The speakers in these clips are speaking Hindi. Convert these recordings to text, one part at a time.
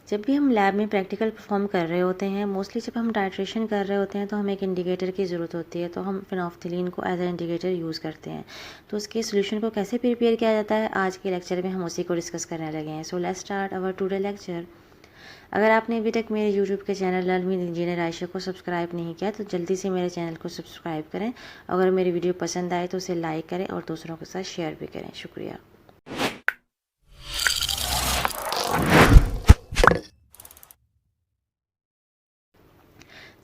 जब भी हम लैब में प्रैक्टिकल परफॉर्म कर रहे होते हैं, मोस्टली जब हम टाइट्रेशन कर रहे होते हैं तो हमें एक इंडिकेटर की ज़रूरत होती है, तो हम फिनोल्फ्थालीन को एज ए इंडिकेटर यूज़ करते हैं। तो उसके सोल्यूशन को कैसे प्रिपेयर किया जाता है, आज के लेक्चर में हम उसी को डिस्कस करने लगे हैं। So let's start our today lecture. अगर आपने अभी तक मेरे यूट्यूब के channel learn with engineer Ayesha को सब्सक्राइब नहीं किया तो जल्दी से मेरे चैनल को सब्सक्राइब करें। अगर मेरी वीडियो पसंद आए तो उसे लाइक करें और दूसरों के साथ शेयर भी करें। शुक्रिया।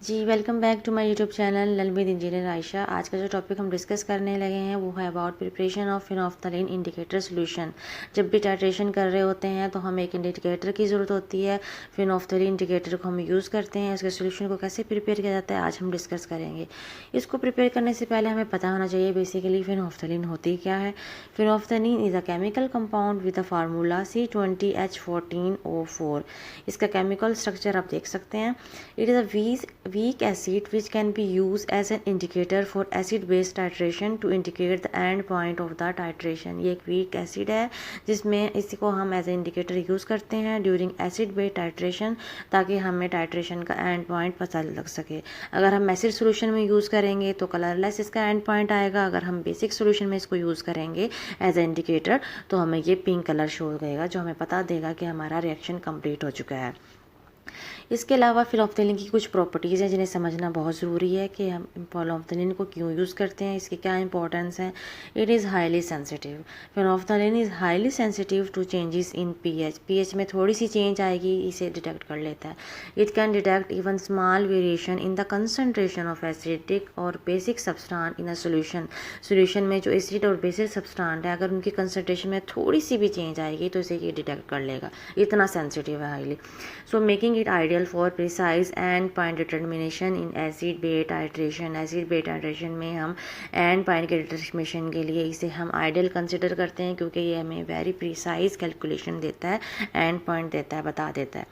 जी welcome back to my YouTube channel learn with engineer Ayesha. आज का जो टॉपिक हम डिस्कस करने लगे हैं वो है about preparation of phenolphthalein indicator solution. जब भी टाइट्रेशन कर रहे होते हैं तो हमें एक इंडिकेटर की ज़रूरत होती है। फिनोल्फ्थालीन इंडिकेटर को हम यूज़ करते हैं। इसके सोल्यूशन को कैसे प्रिपेयर किया जाता है आज हम डिस्कस करेंगे। इसको प्रिपेयर करने से पहले हमें पता होना चाहिए बेसिकली फिनोल्फ्थालीन होती क्या है। Phenolphthalein is a chemical compound with a formula C20H14O4। इसका केमिकल स्ट्रक्चर आप देख सकते हैं। It is a weak acid which can be used as an indicator for acid base titration to indicate the end point of the titration। ये एक weak acid है जिसमें इसी को हम एज ए इंडिकेटर यूज़ करते हैं ड्यूरिंग एसिड बेस टाइट्रेशन, ताकि हमें टाइट्रेशन का एंड पॉइंट पता लग सके। अगर हम एसिड सोल्यूशन में यूज़ करेंगे तो कलरलेस इसका एंड पॉइंट आएगा। अगर हम बेसिक सोल्यूशन में इसको यूज़ करेंगे एज ए इंडिकेटर तो हमें ये पिंक कलर शो होगा, जो हमें पता देगा कि हमारा रिएक्शन कंप्लीट हो चुका है। इसके अलावा फिनोल्फ्थालीन की कुछ प्रॉपर्टीज़ हैं जिन्हें समझना बहुत ज़रूरी है कि हम फिनोल्फ्थालीन को क्यों यूज़ करते हैं, इसकी क्या इंपॉर्टेंस है। It is highly sensitive. Phenolphthalein is highly sensitive to changes in pH में थोड़ी सी चेंज आएगी इसे डिटेक्ट कर लेता है। It can detect even small variation in the concentration of acidic और basic substance in a solution में जो एसिड और बेसिक सब्सटेंस है, अगर उनकी कंसनट्रेशन में थोड़ी सी भी चेंज आएगी तो इसे ये डिटेक्ट कर लेगा। इतना सेंसिटिव है highly. So making it ideal for precise end point determination in acid base titration। Acid base titration में हम एंड पॉइंट के डिटरमिनेशन के लिए इसे हम आइडियल कंसिडर करते हैं, क्योंकि ये हमें वेरी प्रिसाइज कैलकुलेशन देता है, एंड पॉइंट देता है, बता देता है।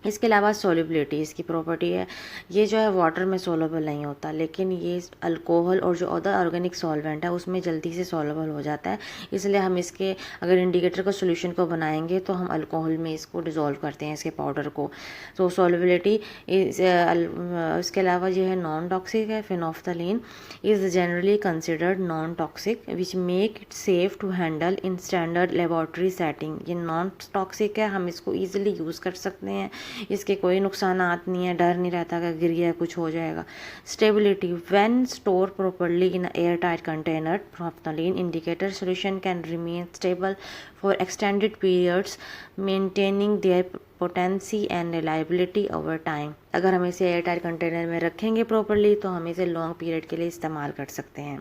इसके अलावा सोल्युबिलिटी इसकी प्रॉपर्टी है। ये जो है वाटर में सोलबल नहीं होता, लेकिन ये अल्कोहल और जो अदर ऑर्गेनिक सॉल्वेंट है उसमें जल्दी से सोलबल हो जाता है। इसलिए हम इसके अगर इंडिकेटर का सोल्यूशन को बनाएंगे तो हम अल्कोहल में इसको डिज़ोल्व करते हैं, इसके पाउडर को। तो सोल्युबिलिटी इसके अलावा ये है नॉन टॉक्सिक है। Phenolphthalein is generally considered non toxic which make it safe to handle in standard laboratory setting. ये नॉन टॉक्सिक है, हम इसको ईजिली यूज़ कर सकते हैं, इसके कोई नुकसानात नहीं है, डर नहीं रहता कि गिर गया कुछ हो जाएगा। Stability when store properly in air tight container, phenolphthalein indicator solution can remain stable for extended periods maintaining their potency and reliability over time. अगर हम इसे एयर टाइट कंटेनर में रखेंगे प्रॉपर्ली तो हम इसे लॉन्ग पीरियड के लिए इस्तेमाल कर सकते हैं।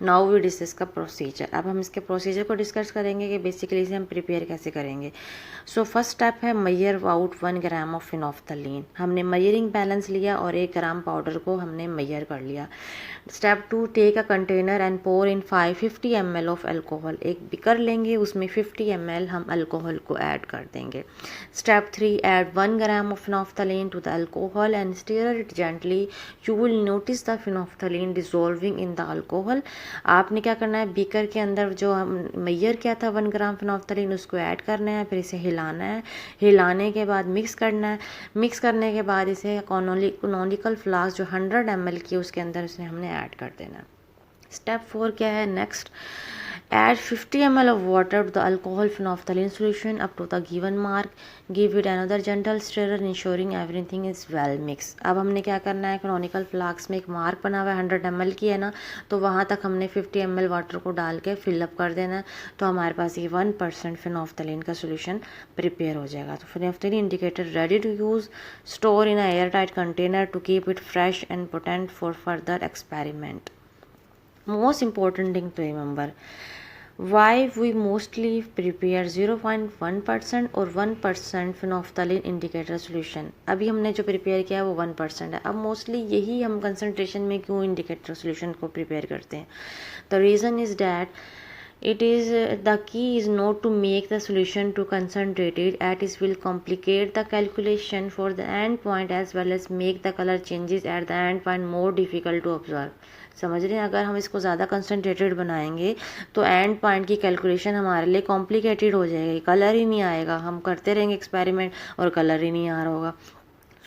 नाउ वी डिस्कस का प्रोसीजर। अब हम इसके प्रोसीजर को डिस्कस करेंगे कि बेसिकली इसे हम प्रिपेयर कैसे करेंगे। सो फर्स्ट स्टेप है मेजर आउट 1 ग्राम ऑफ फिनोल्फ्थालीन। हमने मेजरिंग बैलेंस लिया और 1 ग्राम पाउडर को हमने मेजर कर लिया। Step 2, take a container and pour in 550 ml of alcohol. एक बिकर लेंगे, उसमें 50 ml हम अल्कोहल को ऐड कर देंगे। Step 3, add 1 gram of phenolphthalein to the alcohol and stir it gently. You will notice the phenolphthalein dissolving in the alcohol. आपने क्या करना है, बीकर के अंदर जो हम मेजर किया था 1 ग्राम फिनोल्फ्थालीन उसको ऐड करना है, फिर इसे हिलाना है। हिलाने के बाद मिक्स करना है। मिक्स करने के बाद इसे कॉनोनिकल फ्लास्क जो 100 ml की उसके अंदर उसने हमने ऐड कर देना। स्टेप 4 क्या है next, add 50 ml of water to the alcohol phenolphthalein solution up to the given mark, give it another gentle stirrer ensuring everything is well mixed। अब हमने क्या करना है, कैनोनिकल फ्लास्क में एक मार्क बना हुआ है 100 ml की है ना, तो वहाँ तक हमने 50 ml वाटर को डाल के फिलअप कर देना है, तो हमारे पास ये 1% फिनोल्फ्थालीन का सोल्यूशन प्रिपेयर हो जाएगा। तो phenolphthalein indicator ready to use, store in a air tight container to keep it fresh and potent for further experiment. Most important thing to remember, why we mostly prepare 0.1% और 1% फिनोल्फ्थालीन इंडिकेटर सोल्यूशन। अभी हमने जो प्रिपेयर किया है वो 1% है। अब मोस्टली यही हम कंसनट्रेशन में क्यों इंडिकेटर सोल्यूशन को प्रिपेयर करते हैं। The reason is that It is the key is not to make the solution too concentrated, as it will complicate the calculation for the end point as well as make the color changes at the end point more difficult to observe. समझ रहे हैं, अगर हम इसको ज़्यादा कंसनट्रेटेड बनाएंगे तो एंड पॉइंट की कैलकुलेशन हमारे लिए कॉम्प्लिकेटेड हो जाएगी, कलर ही नहीं आएगा, हम करते रहेंगे एक्सपेरिमेंट और कलर ही नहीं आ रहा होगा.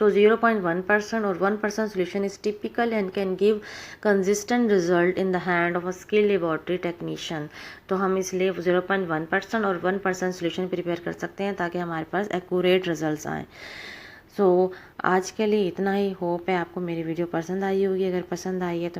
So 0.1% or 1% solution is typical and can give consistent result in the hand of a skilled laboratory technician. तो हम इसलिए 0.1% और 1% solution प्रिपेयर कर सकते हैं ताकि हमारे पास एक्यूरेट रिजल्ट्स आएँ. सो आज के लिए इतना ही. होप है आपको मेरी वीडियो पसंद आई होगी. अगर पसंद आई है तो